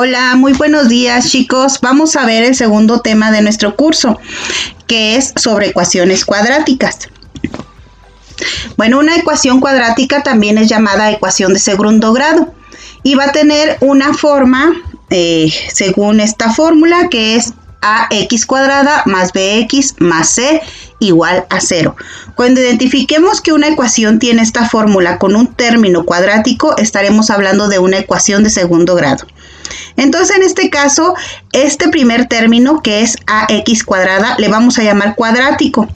Hola, muy buenos días, chicos. Vamos a ver el segundo tema de nuestro curso, que es sobre ecuaciones cuadráticas. Bueno, una ecuación cuadrática también es llamada ecuación de segundo grado y va a tener una forma, según esta fórmula, que es ax cuadrada más bx más c igual a 0. Cuando identifiquemos que una ecuación tiene esta fórmula con un término cuadrático, estaremos hablando de una ecuación de segundo grado. Entonces, en este caso, este primer término, que es ax cuadrada, le vamos a llamar cuadrático.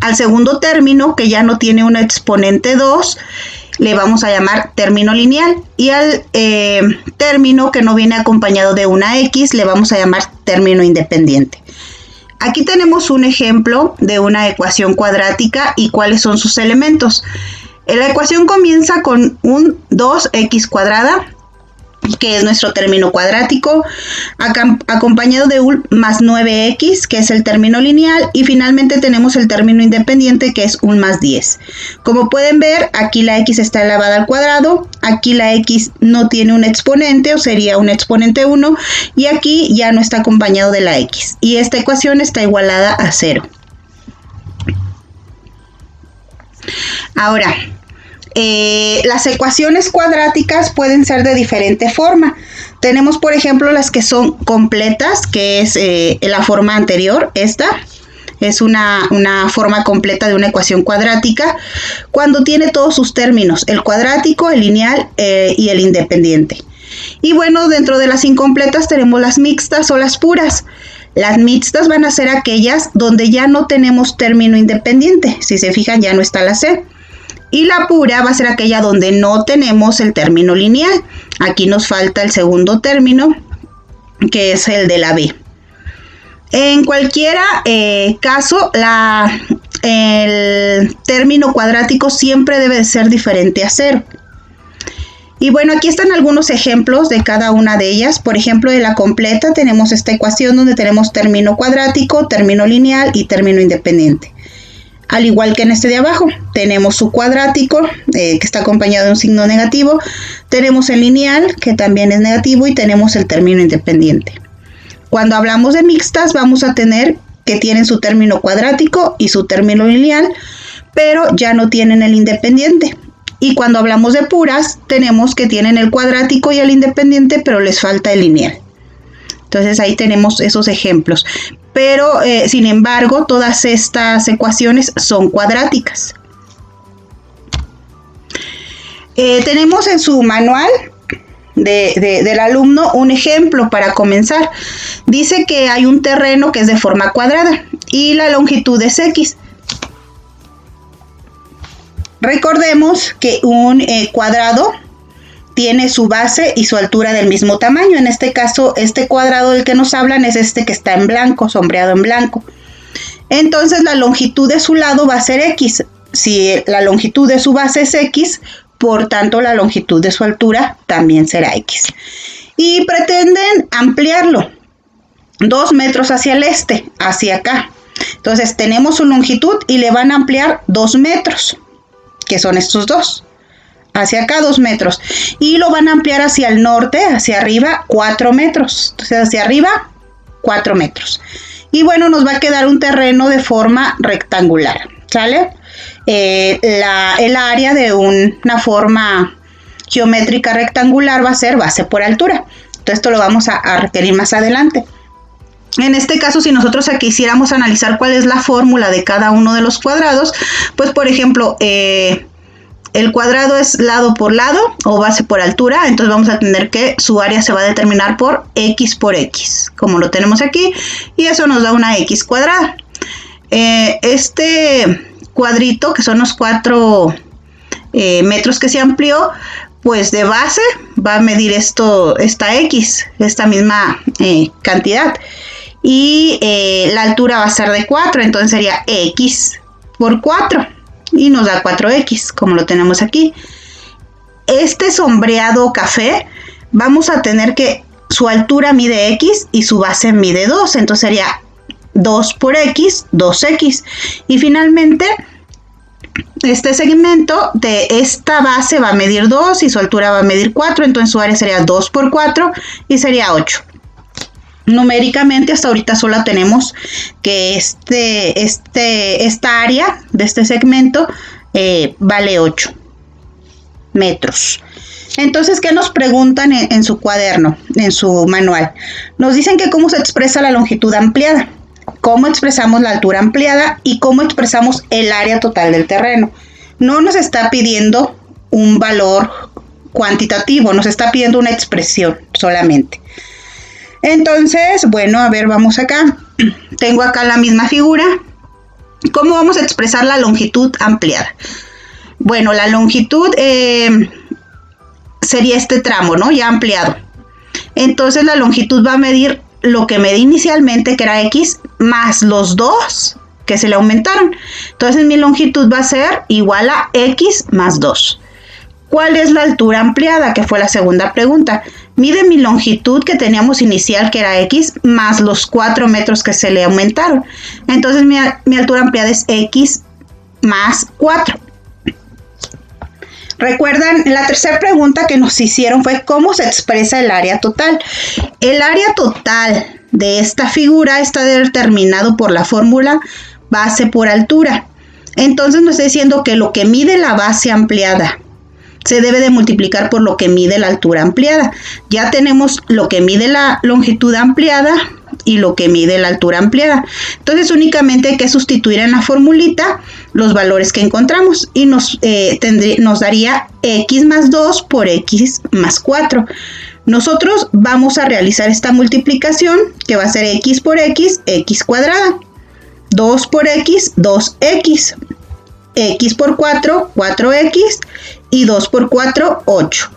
Al segundo término, que ya no tiene un exponente 2, le vamos a llamar término lineal. Y al término que no viene acompañado de una x, le vamos a llamar término independiente. Aquí tenemos un ejemplo de una ecuación cuadrática y cuáles son sus elementos. La ecuación comienza con un 2x cuadrada, que es nuestro término cuadrático, acompañado de un más 9x, que es el término lineal, y finalmente tenemos el término independiente, que es un más 10. Como pueden ver, aquí la x está elevada al cuadrado, aquí la x no tiene un exponente, o sería un exponente 1, y aquí ya no está acompañado de la x, y esta ecuación está igualada a 0. Ahora, las ecuaciones cuadráticas pueden ser de diferente forma. Tenemos, por ejemplo, las que son completas, que es la forma anterior. Esta es una forma completa de una ecuación cuadrática cuando tiene todos sus términos, el cuadrático, el lineal y el independiente. Y bueno, dentro de las incompletas tenemos las mixtas o las puras. Las mixtas van a ser aquellas donde ya no tenemos término independiente. Si se fijan, ya no está la C. Y la pura va a ser aquella donde no tenemos el término lineal. Aquí nos falta el segundo término, que es el de la B. En cualquiera caso, el término cuadrático siempre debe de ser diferente a 0. Y bueno, aquí están algunos ejemplos de cada una de ellas. Por ejemplo, de la completa tenemos esta ecuación donde tenemos término cuadrático, término lineal y término independiente. Al igual que en este de abajo, tenemos su cuadrático, que está acompañado de un signo negativo, tenemos el lineal, que también es negativo, y tenemos el término independiente. Cuando hablamos de mixtas, vamos a tener que tienen su término cuadrático y su término lineal, pero ya no tienen el independiente. Y cuando hablamos de puras, tenemos que tienen el cuadrático y el independiente, pero les falta el lineal. Entonces ahí tenemos esos ejemplos. Pero, sin embargo, todas estas ecuaciones son cuadráticas. Tenemos en su manual del alumno un ejemplo para comenzar. Dice que hay un terreno que es de forma cuadrada y la longitud es x. Recordemos que un cuadrado tiene su base y su altura del mismo tamaño. En este caso, este cuadrado del que nos hablan es este que está en blanco, sombreado en blanco. Entonces, la longitud de su lado va a ser x. Si la longitud de su base es x, por tanto, la longitud de su altura también será x. Y pretenden ampliarlo 2 metros hacia el este, hacia acá. Entonces, tenemos su longitud y le van a ampliar 2 metros, que son estos dos. Hacia acá 2 metros, y lo van a ampliar hacia el norte, hacia arriba 4 metros, entonces hacia arriba 4 metros, y bueno, nos va a quedar un terreno de forma rectangular, ¿sale? El área de una forma geométrica rectangular va a ser base por altura, entonces esto lo vamos a requerir más adelante. En este caso, si nosotros aquí quisiéramos analizar cuál es la fórmula de cada uno de los cuadrados, pues por ejemplo, el cuadrado es lado por lado o base por altura, entonces vamos a tener que su área se va a determinar por x, como lo tenemos aquí, y eso nos da una x cuadrada. Este cuadrito, que son los 4 metros que se amplió, pues de base va a medir esta x, esta misma cantidad, y la altura va a ser de 4, entonces sería x por 4. Y nos da 4x, como lo tenemos aquí. Este sombreado café, vamos a tener que su altura mide x y su base mide 2. Entonces sería 2 por x, 2x. Y finalmente, este segmento de esta base va a medir 2 y su altura va a medir 4, entonces su área sería 2 por 4 y sería 8. Numéricamente hasta ahorita solo tenemos que esta área de este segmento vale 8 metros. Entonces, ¿qué nos preguntan en su cuaderno, en su manual? Nos dicen que cómo se expresa la longitud ampliada, cómo expresamos la altura ampliada y cómo expresamos el área total del terreno. No nos está pidiendo un valor cuantitativo, nos está pidiendo una expresión solamente. Entonces, bueno, a ver, vamos acá. Tengo acá la misma figura. ¿Cómo vamos a expresar la longitud ampliada? Bueno, la longitud sería este tramo, ¿no? Ya ampliado. Entonces la longitud va a medir lo que medí inicialmente, que era X, más los 2 que se le aumentaron. Entonces mi longitud va a ser igual a X más 2. ¿Cuál es la altura ampliada? Que fue la segunda pregunta. Mide mi longitud que teníamos inicial, que era X, más los 4 metros que se le aumentaron. Entonces mi altura ampliada es X más 4. Recuerdan, la tercera pregunta que nos hicieron fue ¿cómo se expresa el área total? El área total de esta figura está determinado por la fórmula base por altura. Entonces nos está diciendo que lo que mide la base ampliada se debe de multiplicar por lo que mide la altura ampliada. Ya tenemos lo que mide la longitud ampliada y lo que mide la altura ampliada. Entonces únicamente hay que sustituir en la formulita los valores que encontramos y nos daría X más 2 por X más 4. Nosotros vamos a realizar esta multiplicación que va a ser X por X, X cuadrada. 2 por X, 2X. X por 4, 4X y 2 por 4, 8.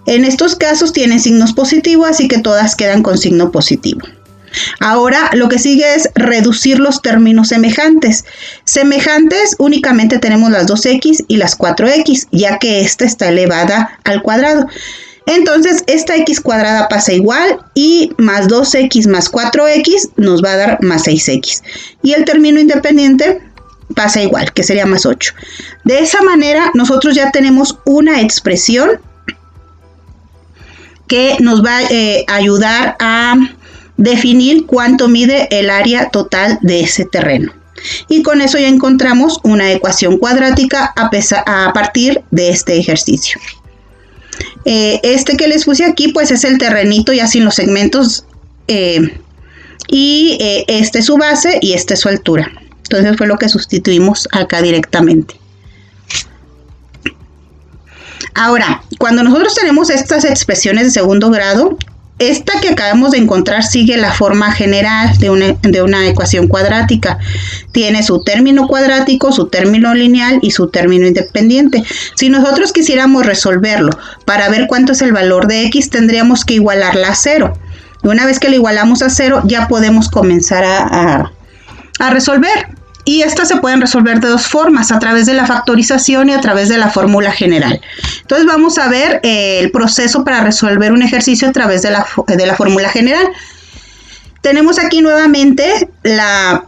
En estos casos tienen signos positivos, así que todas quedan con signo positivo. Ahora lo que sigue es reducir los términos semejantes. Semejantes únicamente tenemos las 2X y las 4X, ya que esta está elevada al cuadrado. Entonces esta X cuadrada pasa igual y más 2X más 4X nos va a dar más 6X. Y el término independiente pasa igual, que sería más 8. De esa manera nosotros ya tenemos una expresión que nos va a ayudar a definir cuánto mide el área total de ese terreno. Y con eso ya encontramos una ecuación cuadrática a partir de este ejercicio. Este que les puse aquí pues es el terrenito ya sin los segmentos y este es su base y esta es su altura. Entonces fue lo que sustituimos acá directamente. Ahora, cuando nosotros tenemos estas expresiones de segundo grado, esta que acabamos de encontrar sigue la forma general de una ecuación cuadrática. Tiene su término cuadrático, su término lineal y su término independiente. Si nosotros quisiéramos resolverlo para ver cuánto es el valor de X, tendríamos que igualarla a 0. Y una vez que la igualamos a 0, ya podemos comenzar a resolver. Y estas se pueden resolver de dos formas, a través de la factorización y a través de la fórmula general. Entonces vamos a ver el proceso para resolver un ejercicio a través de la fórmula general. Tenemos aquí nuevamente la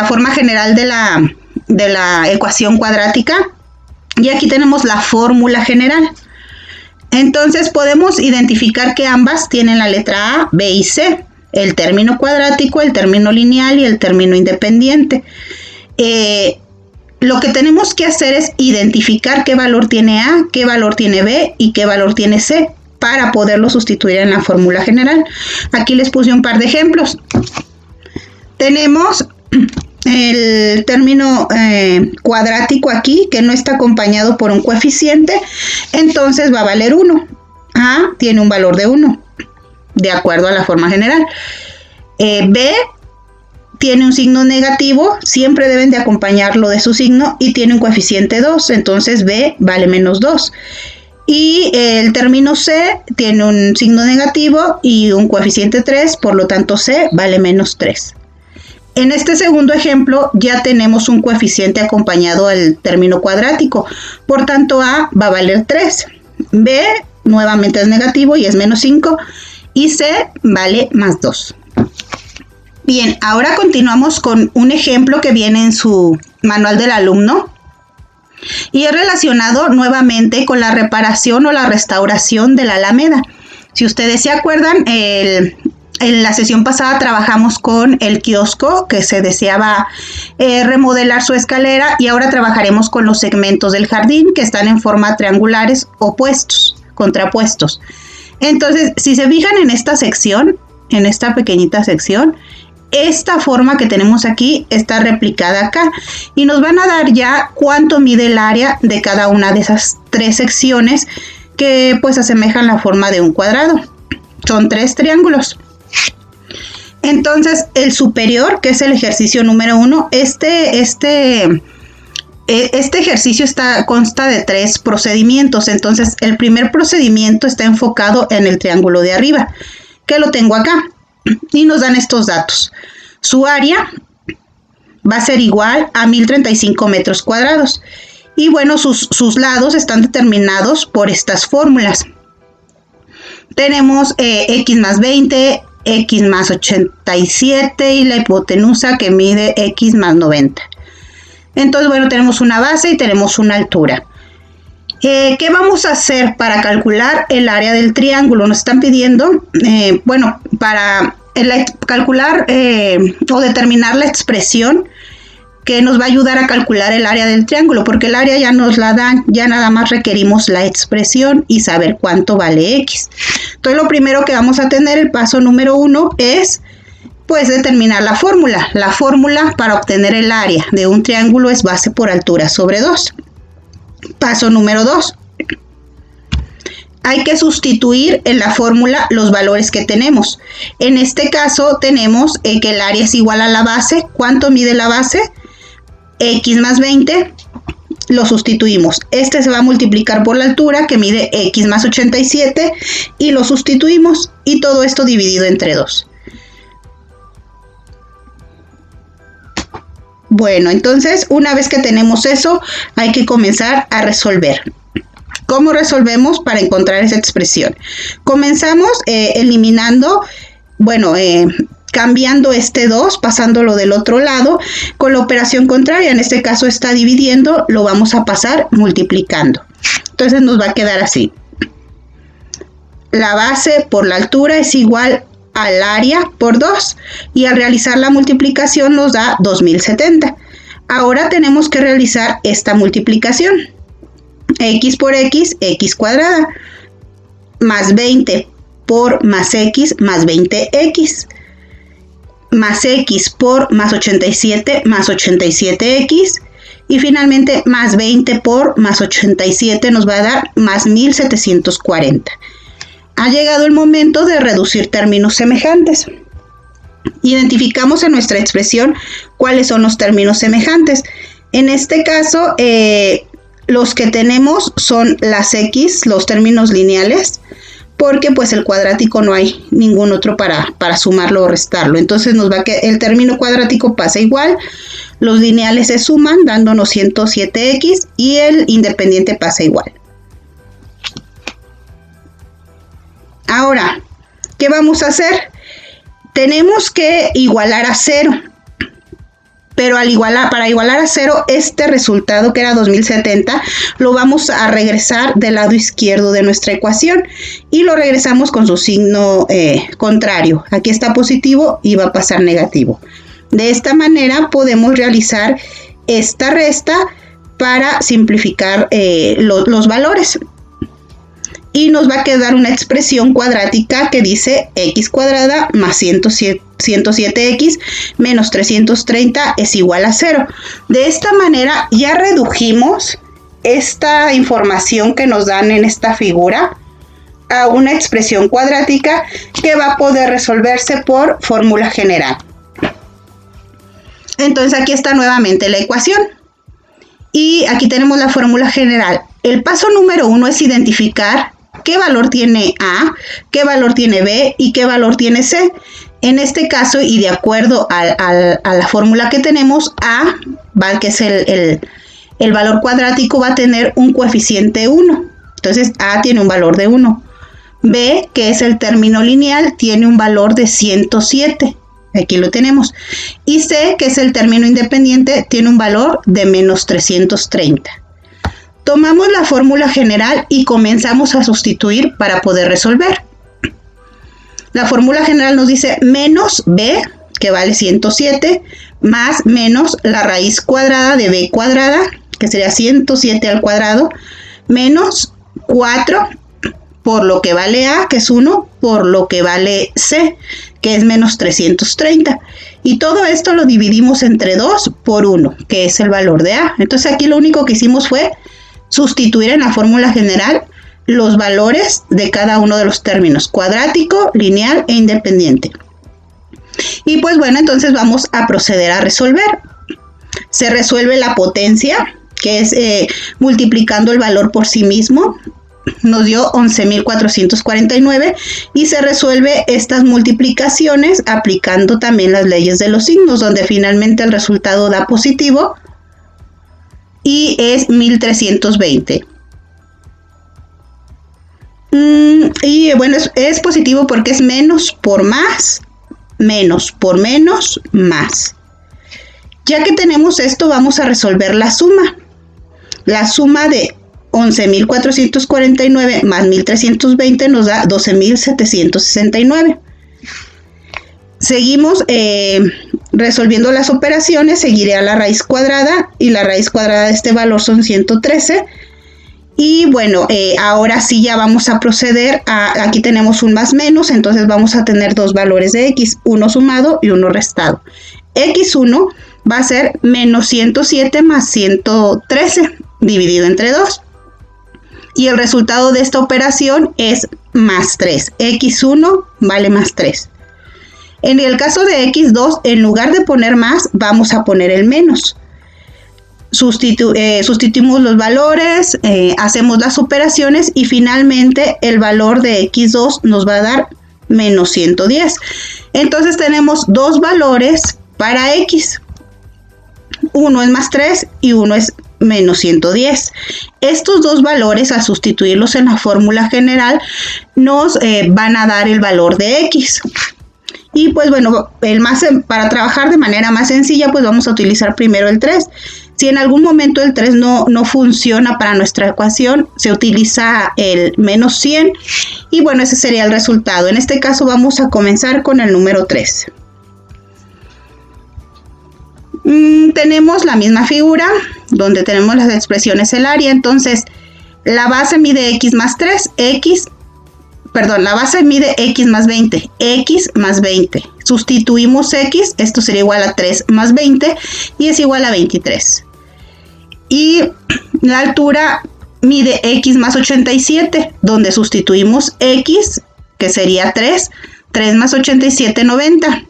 forma general de la ecuación cuadrática y aquí tenemos la fórmula general. Entonces podemos identificar que ambas tienen la letra A, B y C. El término cuadrático, el término lineal y el término independiente. Lo que tenemos que hacer es identificar qué valor tiene A, qué valor tiene B y qué valor tiene C para poderlo sustituir en la fórmula general. Aquí les puse un par de ejemplos. Tenemos el término cuadrático aquí que no está acompañado por un coeficiente, entonces va a valer 1. A tiene un valor de 1. De acuerdo a la forma general. B tiene un signo negativo, siempre deben de acompañarlo de su signo y tiene un coeficiente 2, entonces B vale menos 2. Y el término C tiene un signo negativo y un coeficiente 3, por lo tanto C vale menos 3. En este segundo ejemplo ya tenemos un coeficiente acompañado al término cuadrático, por tanto A va a valer 3. B nuevamente es negativo y es menos 5. Y C vale más 2. Bien, ahora continuamos con un ejemplo que viene en su manual del alumno. Y es relacionado nuevamente con la reparación o la restauración de la Alameda. Si ustedes se acuerdan, en la sesión pasada trabajamos con el kiosco que se deseaba remodelar su escalera, y ahora trabajaremos con los segmentos del jardín que están en forma triangulares opuestos, contrapuestos. Entonces, si se fijan en esta sección, en esta pequeñita sección, esta forma que tenemos aquí está replicada acá y nos van a dar ya cuánto mide el área de cada una de esas tres secciones que pues asemejan la forma de un cuadrado. Son tres triángulos. Entonces, el superior, que es el ejercicio número 1, este ejercicio consta de 3 procedimientos. Entonces, el primer procedimiento está enfocado en el triángulo de arriba, que lo tengo acá, y nos dan estos datos. Su área va a ser igual a 1035 metros cuadrados. Y bueno, sus lados están determinados por estas fórmulas. Tenemos x más 20, x más 87 y la hipotenusa que mide x más 90. Entonces, bueno, tenemos una base y tenemos una altura. ¿Qué vamos a hacer para calcular el área del triángulo? Nos están pidiendo, para calcular o determinar la expresión que nos va a ayudar a calcular el área del triángulo, porque el área ya nos la dan, ya nada más requerimos la expresión y saber cuánto vale x. Entonces, lo primero que vamos a tener, el paso número 1, es pues determinar la fórmula. La fórmula para obtener el área de un triángulo es base por altura sobre 2. Paso número 2. Hay que sustituir en la fórmula los valores que tenemos. En este caso tenemos que el área es igual a la base. ¿Cuánto mide la base? X más 20. Lo sustituimos. Este se va a multiplicar por la altura que mide x más 87 y lo sustituimos, y todo esto dividido entre 2. Bueno, entonces una vez que tenemos eso, hay que comenzar a resolver. ¿Cómo resolvemos para encontrar esa expresión? Comenzamos eliminando, cambiando este 2, pasándolo del otro lado, con la operación contraria. En este caso está dividiendo, lo vamos a pasar multiplicando. Entonces nos va a quedar así. La base por la altura es igual al área por 2, y al realizar la multiplicación nos da 2070. Ahora tenemos que realizar esta multiplicación. X por x, x cuadrada, más 20 por más x, más 20x, más x por más 87, más 87x, y finalmente más 20 por más 87 nos va a dar más 1740. Ha llegado el momento de reducir términos semejantes. Identificamos en nuestra expresión cuáles son los términos semejantes. En este caso, los que tenemos son las x, los términos lineales, porque pues el cuadrático no hay ningún otro para sumarlo o restarlo. Entonces el término cuadrático pasa igual, los lineales se suman dándonos 107x y el independiente pasa igual. Ahora, ¿qué vamos a hacer? Tenemos que igualar a 0. Pero para igualar a 0, este resultado que era 2070, lo vamos a regresar del lado izquierdo de nuestra ecuación y lo regresamos con su signo contrario. Aquí está positivo y va a pasar negativo. De esta manera podemos realizar esta resta para simplificar los valores. Y nos va a quedar una expresión cuadrática que dice x cuadrada más 107x menos 330 es igual a 0. De esta manera ya redujimos esta información que nos dan en esta figura a una expresión cuadrática que va a poder resolverse por fórmula general. Entonces aquí está nuevamente la ecuación. Y aquí tenemos la fórmula general. El paso número 1 es identificar qué valor tiene A, qué valor tiene B y qué valor tiene C. En este caso, y de acuerdo a la fórmula que tenemos, A, que es el valor cuadrático, va a tener un coeficiente 1. Entonces, A tiene un valor de 1. B, que es el término lineal, tiene un valor de 107. Aquí lo tenemos. Y C, que es el término independiente, tiene un valor de menos 330. Tomamos la fórmula general y comenzamos a sustituir para poder resolver. La fórmula general nos dice menos b, que vale 107, más menos la raíz cuadrada de b cuadrada, que sería 107 al cuadrado, menos 4 por lo que vale a, que es 1, por lo que vale c, que es menos 330. Y todo esto lo dividimos entre 2 por 1, que es el valor de a. Entonces aquí lo único que hicimos fue sustituir en la fórmula general los valores de cada uno de los términos, cuadrático, lineal e independiente. Y pues bueno, entonces vamos a proceder a resolver. Se resuelve la potencia, que es multiplicando el valor por sí mismo, nos dio 11.449, y se resuelve estas multiplicaciones aplicando también las leyes de los signos, donde finalmente el resultado da positivo y es 1320. Y bueno, es positivo porque es menos por más, menos por menos, más. Ya que tenemos esto, vamos a resolver la suma. La suma de 11.449 más 1.320 nos da 12.769. Seguimos resolviendo las operaciones. Seguiré a la raíz cuadrada y la raíz cuadrada de este valor son 113. Y bueno, ahora sí ya vamos a proceder aquí tenemos un más menos, entonces vamos a tener dos valores de x, uno sumado y uno restado. x1 va a ser menos 107 más 113 dividido entre 2. Y el resultado de esta operación es más 3. x1 vale más 3. En el caso de x2, en lugar de poner más, vamos a poner el menos. Sustituimos los valores, hacemos las operaciones y finalmente el valor de x2 nos va a dar menos 110. Entonces tenemos dos valores para x. Uno es más 3 y uno es menos 110. Estos dos valores, al sustituirlos en la fórmula general, nos van a dar el valor de x. Y pues bueno, para trabajar de manera más sencilla, pues vamos a utilizar primero el 3. Si en algún momento el 3 no funciona para nuestra ecuación, se utiliza el menos 100 y bueno, ese sería el resultado. En este caso vamos a comenzar con el número 3. Tenemos la misma figura donde tenemos las expresiones el área. Entonces la base mide x más 3, la base mide x más 20, x más 20. Sustituimos x, esto sería igual a 3 más 20 y es igual a 23. Y la altura mide x más 87, donde sustituimos x, que sería 3 más 87, 90.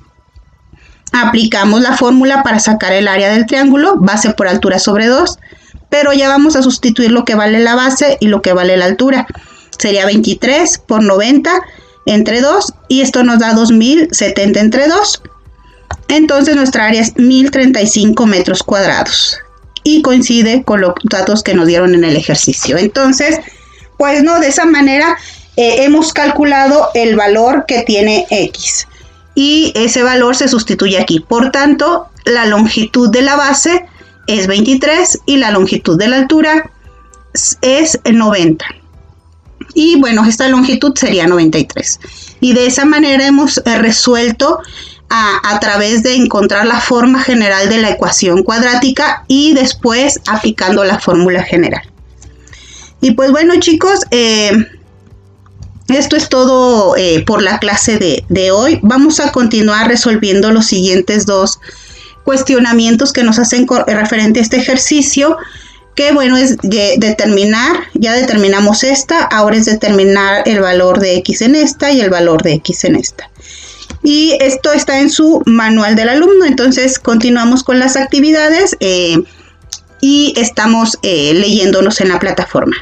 Aplicamos la fórmula para sacar el área del triángulo, base por altura sobre 2, pero ya vamos a sustituir lo que vale la base y lo que vale la altura. Sería 23 por 90 entre 2 y esto nos da 2070 entre 2. Entonces nuestra área es 1035 metros cuadrados y coincide con los datos que nos dieron en el ejercicio. Entonces, pues no, de esa manera hemos calculado el valor que tiene x y ese valor se sustituye aquí. Por tanto, la longitud de la base es 23 y la longitud de la altura es 90. Y bueno, esta longitud sería 93. Y de esa manera hemos resuelto a través de encontrar la forma general de la ecuación cuadrática y después aplicando la fórmula general. Y pues bueno, chicos, esto es todo por la clase de hoy. Vamos a continuar resolviendo los siguientes dos cuestionamientos que nos hacen referente a este ejercicio. Que bueno, es determinar, ya determinamos esta, ahora es determinar el valor de x en esta y el valor de x en esta. Y esto está en su manual del alumno, entonces continuamos con las actividades y estamos leyéndonos en la plataforma.